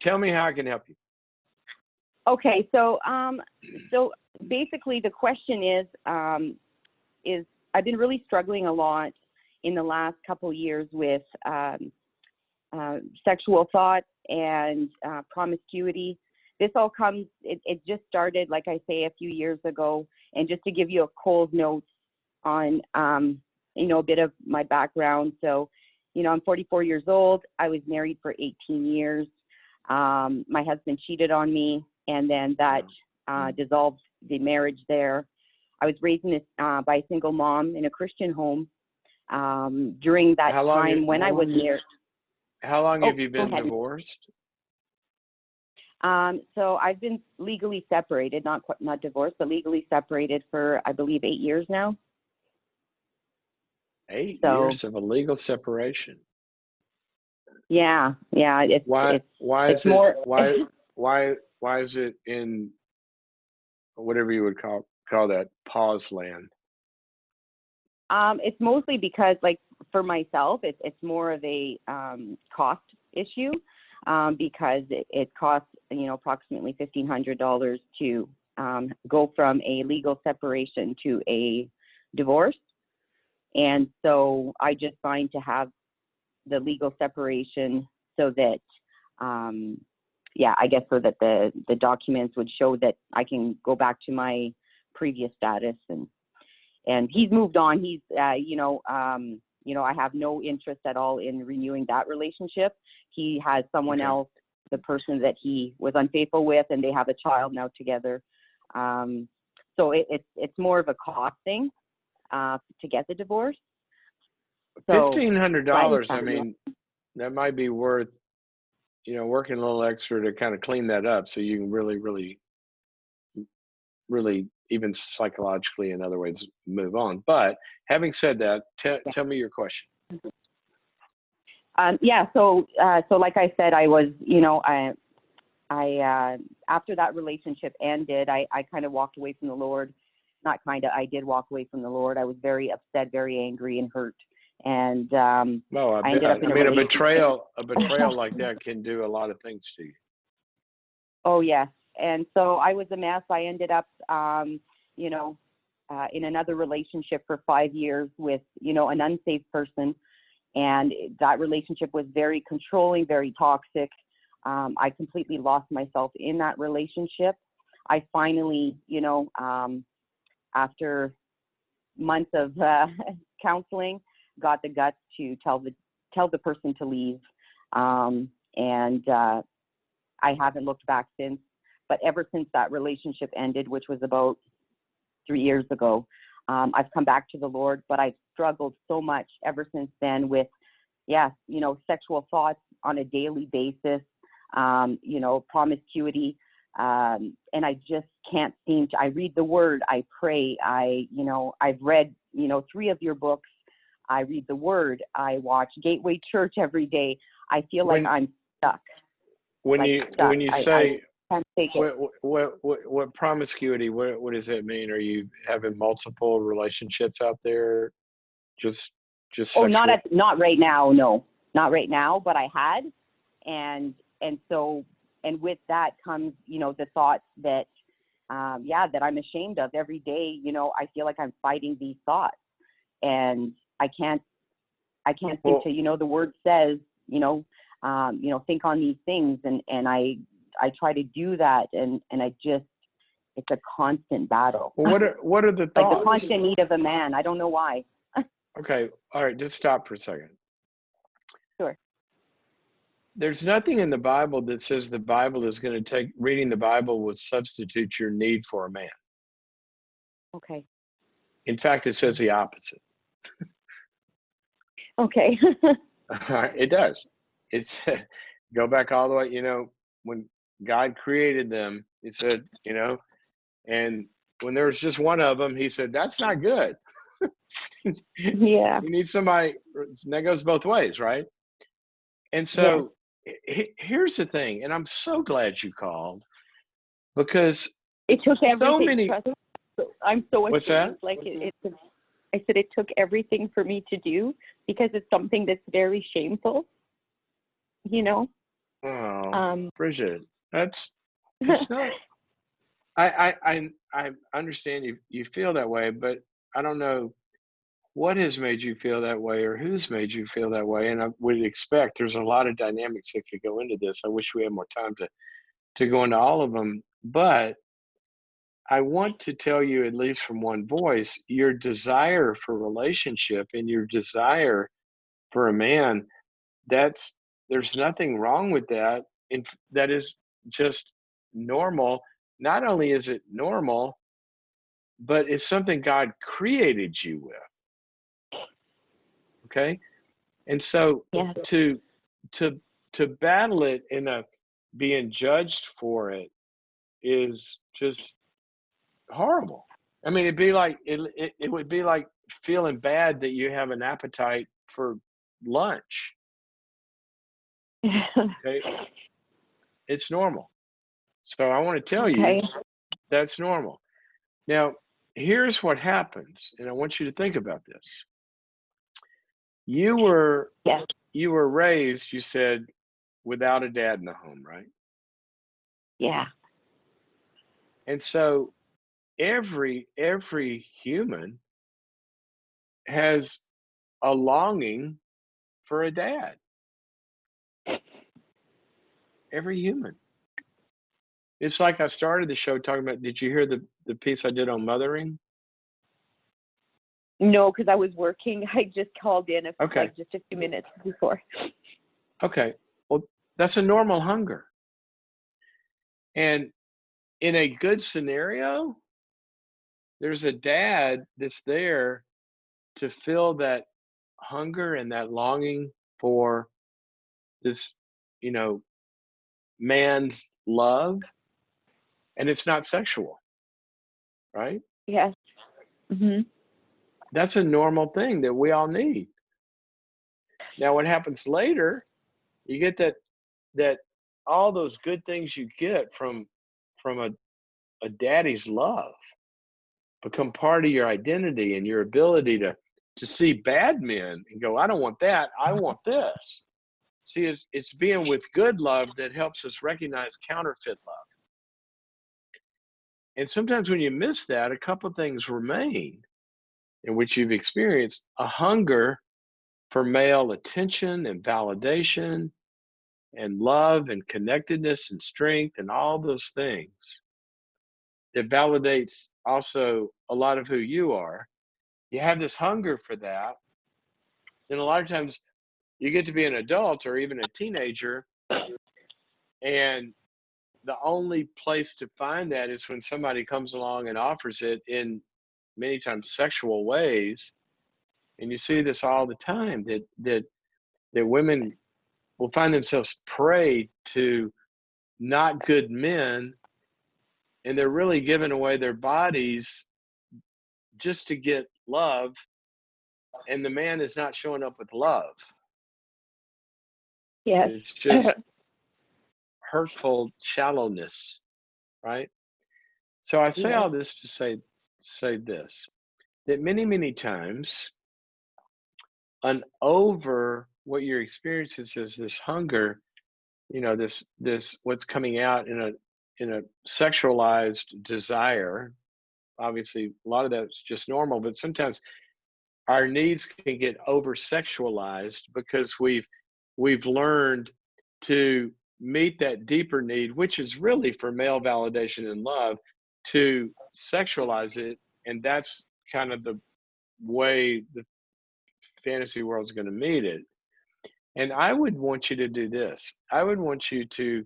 tell me how I can help you. Okay, so basically the question is I've been really struggling a lot in the last couple years with sexual thoughts and promiscuity. This all comes, it just started, like I say, a few years ago. And just to give you a cold note on, a bit of my background. So, I'm 44 years old. I was married for 18 years. My husband cheated on me, and then that dissolved the marriage there. I was raised by a single mom in a Christian home. During that time when I was married. How long have you been divorced? So I've been legally separated, not divorced, but legally separated for, I believe, 8 years now. 8 years of a legal separation. Yeah. Why is it in whatever you would call that pause land? It's mostly because, like, for myself, it's more of a cost issue, because it costs, approximately $1,500 to go from a legal separation to a divorce. And so I just signed to have the legal separation so that, so that the documents would show that I can go back to my previous status. And he's moved on. He's, I have no interest at all in renewing that relationship. He has someone else, the person that he was unfaithful with, and they have a child now together. So it's more of a cost thing to get the divorce. So, $1,500. I mean, that might be worth, working a little extra to kind of clean that up, so you can really, really, really, even psychologically, in other ways, move on. But having said that, tell me your question. So like I said, I was, I after that relationship ended, I kind of walked away from the Lord. I did walk away from the Lord. I was very upset, very angry, and hurt. And a betrayal like that can do a lot of things to you. Oh, yes. And so I was a mess. I ended up, in another relationship for 5 years with, an unsafe person. And that relationship was very controlling, very toxic. I completely lost myself in that relationship. I finally, after months of counseling, got the guts to tell the person to leave. And I haven't looked back since. But ever since that relationship ended, which was about 3 years ago, I've come back to the Lord, but I've struggled so much ever since then with, sexual thoughts on a daily basis, promiscuity. And I just can't seem to, I read the word, I pray, I've read, 3 of your books. I read the word, I watch Gateway Church every day. I feel like I'm stuck. When you say, what promiscuity, what does that mean? Are you having multiple relationships out there? Just Oh, sexual? not right now. No, not right now, but I had. And with that comes, the thoughts that, that I'm ashamed of every day. I feel like I'm fighting these thoughts, and I can't seem to, the word says, think on these things. And I try to do that. And I just, it's a constant battle. Well, what are the thoughts? Like the constant need of a man. I don't know why. Okay. All right. Just stop for a second. Sure. There's nothing in the Bible that says the Bible is going to reading the Bible will substitute your need for a man. Okay. In fact, it says the opposite. Okay. It does. It's go back all the way, when God created them, he said, and when there was just one of them, he said, that's not good. Yeah. You need somebody, and that goes both ways, right? And so here's the thing, and I'm so glad you called, because it took everything. So many. I'm so ashamed. What's that? Like I said, it took everything for me to do, because it's something that's very shameful, Oh, Um, Bridget, that's it's not. I understand you feel that way, but I don't know what has made you feel that way or who's made you feel that way. And I would expect there's a lot of dynamics that could go into this. I wish we had more time to go into all of them, but I want to tell you, at least from one voice, your desire for relationship and your desire for a man, that's there's nothing wrong with that. And that is just normal. Not only is it normal, but it's something God created you with. Okay. And so yes. to to to battle it in a being judged for it is just horrible. I mean, it would be like feeling bad that you have an appetite for lunch. Okay, it's normal. So I want to tell you Okay. that's normal. Now, here's what happens, and I want you to think about this. You were Yes. you were raised, you said, without a dad in the home, right? Yeah. And so every human has a longing for a dad. Every human. It's like I started the show talking about, did you hear the piece I did on mothering? No, because I was working. I just called in Okay. like just a few minutes before. Okay. Well, that's a normal hunger. And in a good scenario, there's a dad that's there to fill that hunger and that longing for this, you know, man's love. And it's not sexual, right? Yes. Mhm. That's a normal thing that we all need. Now, what happens later, you get that all those good things you get from a daddy's love become part of your identity and your ability to see bad men and go, I don't want that, I want this. See, it's being with good love that helps us recognize counterfeit love. And sometimes when you miss that, a couple of things remain in which you've experienced a hunger for male attention and validation and love and connectedness and strength and all those things that validates also a lot of who you are. You have this hunger for that. And a lot of times you get to be an adult or even a teenager, and the only place to find that is when somebody comes along and offers it in many times sexual ways. And you see this all the time that women will find themselves prey to not good men, and they're really giving away their bodies just to get love, and the man is not showing up with love. Yes. It's just hurtful shallowness, right? So I say Yes. all this to say this, that many times an over what you're experiencing is this hunger, this what's coming out in a sexualized desire. Obviously, a lot of that's just normal, but sometimes our needs can get over sexualized because we've learned to meet that deeper need, which is really for male validation and love, to sexualize it. And that's kind of the way the fantasy world is going to meet it. And I would want you to do this. I would want you to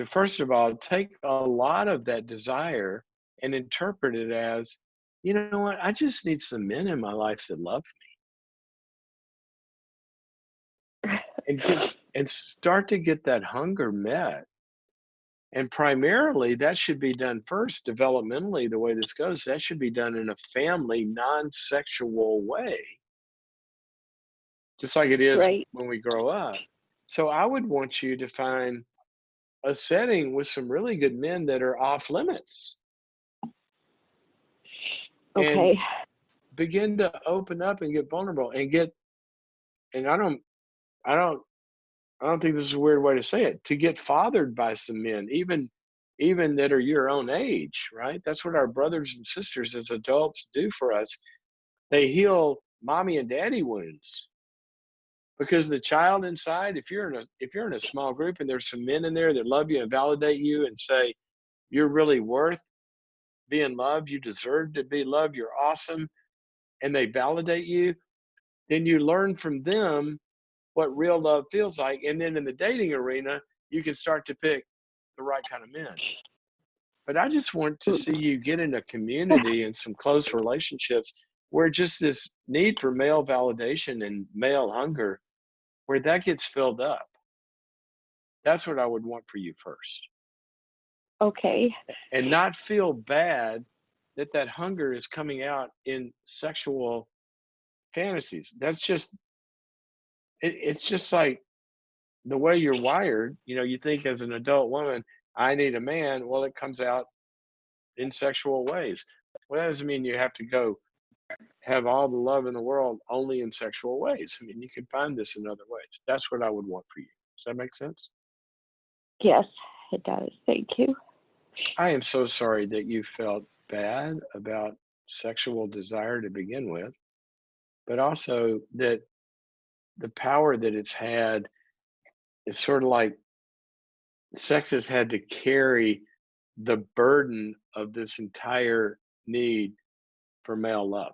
first of all take a lot of that desire and interpret it as, you know what, I just need some men in my life that love and start to get that hunger met. And primarily that should be done first developmentally. The way this goes, that should be done in a family non-sexual way, just like it is Right. when we grow up. So I would want you to find a setting with some really good men that are off limits and Okay. begin to open up and get vulnerable and get, and I don't I don't think this is a weird way to say it, to get fathered by some men, even that are your own age, right? That's what our brothers and sisters as adults do for us. They heal mommy and daddy wounds because the child inside, if you're in a small group and there's some men in there that love you and validate you and say you're really worth being loved, you deserve to be loved, you're awesome, and they validate you, then you learn from them what real love feels like. And then in the dating arena, you can start to pick the right kind of men. But I just want to see you get in a community and some close relationships where just this need for male validation and male hunger, where that gets filled up. That's what I would want for you first. Okay. And not feel bad that that hunger is coming out in sexual fantasies. That's just, it's just like the way you're wired. You think as an adult woman, I need a man. Well, it comes out in sexual ways. Well, that doesn't mean you have to go have all the love in the world only in sexual ways. I mean, you can find this in other ways. That's what I would want for you. Does that make sense? Yes, it does. Thank you. I am so sorry that you felt bad about sexual desire to begin with, but also that the power that it's had is sort of like sex has had to carry the burden of this entire need for male love.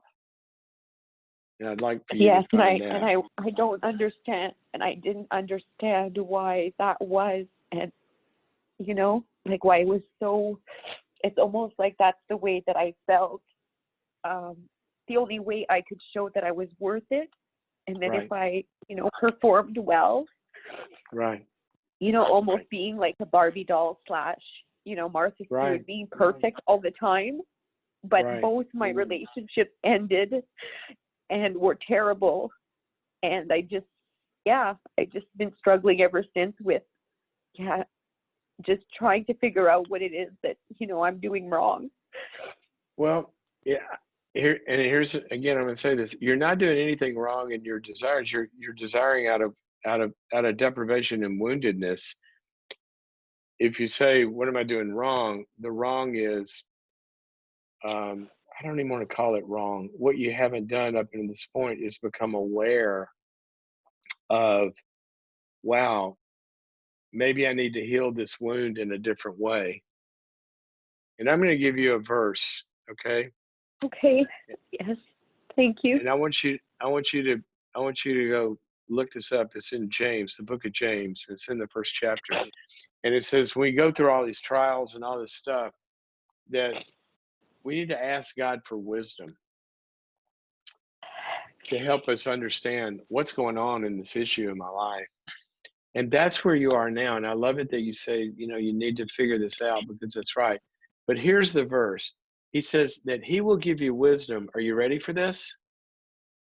And I'd like for you to Yes, and find that. I don't understand, and I didn't understand why that was, and like why it was so. It's almost like that's the way that I felt. The only way I could show that I was worth it, and that Right, if I, performed well, right, almost being like a Barbie doll slash, Martha right, Stewart, being perfect all the time. But right. both my relationships ended and were terrible. And I just been struggling ever since with, yeah, just trying to figure out what it is that, I'm doing wrong. Well, yeah. Here's again, I'm going to say this: you're not doing anything wrong in your desires. You're desiring out of deprivation and woundedness. If you say, "What am I doing wrong?" The wrong is, I don't even want to call it wrong. What you haven't done up to this point is become aware of, wow, maybe I need to heal this wound in a different way. And I'm going to give you a verse, okay? Okay. Yes. Thank you. And I want you to go look this up. It's in James, the book of James. It's in the first chapter. And it says, when we go through all these trials and all this stuff, that we need to ask God for wisdom to help us understand what's going on in this issue in my life. And that's where you are now. And I love it that you say, you need to figure this out because that's right. But here's the verse. He says that he will give you wisdom. Are you ready for this?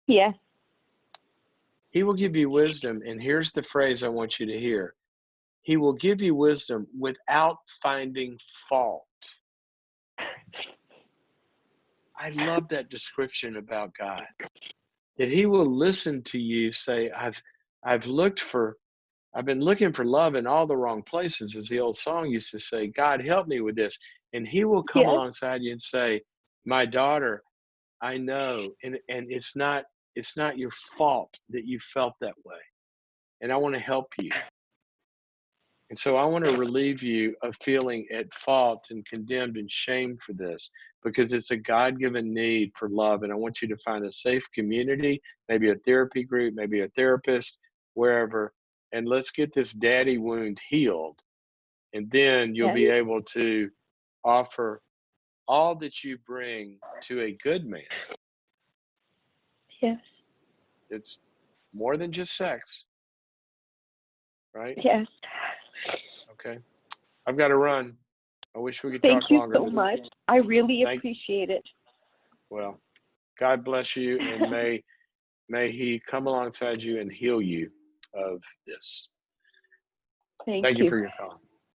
Yes. He will give you wisdom. And here's the phrase I want you to hear. He will give you wisdom without finding fault. I love that description about God, that he will listen to you say, I've looked for I've been looking for love in all the wrong places, as the old song used to say. God, help me with this. And he will come Yes. alongside you and say, my daughter, I know, and it's not your fault that you felt that way. And I want to help you. And so I want to relieve you of feeling at fault and condemned and shamed for this because it's a God given need for love. And I want you to find a safe community, maybe a therapy group, maybe a therapist, wherever. And let's get this daddy wound healed. And then you'll Yes. be able to offer all that you bring to a good man. Yes. It's more than just sex, right? Yes. Okay. I've got to run. I wish we could Thank talk you longer, so but much. I really thank appreciate it. well, God bless you, and may He come alongside you and heal you of this. Thank Thank you you. for your call.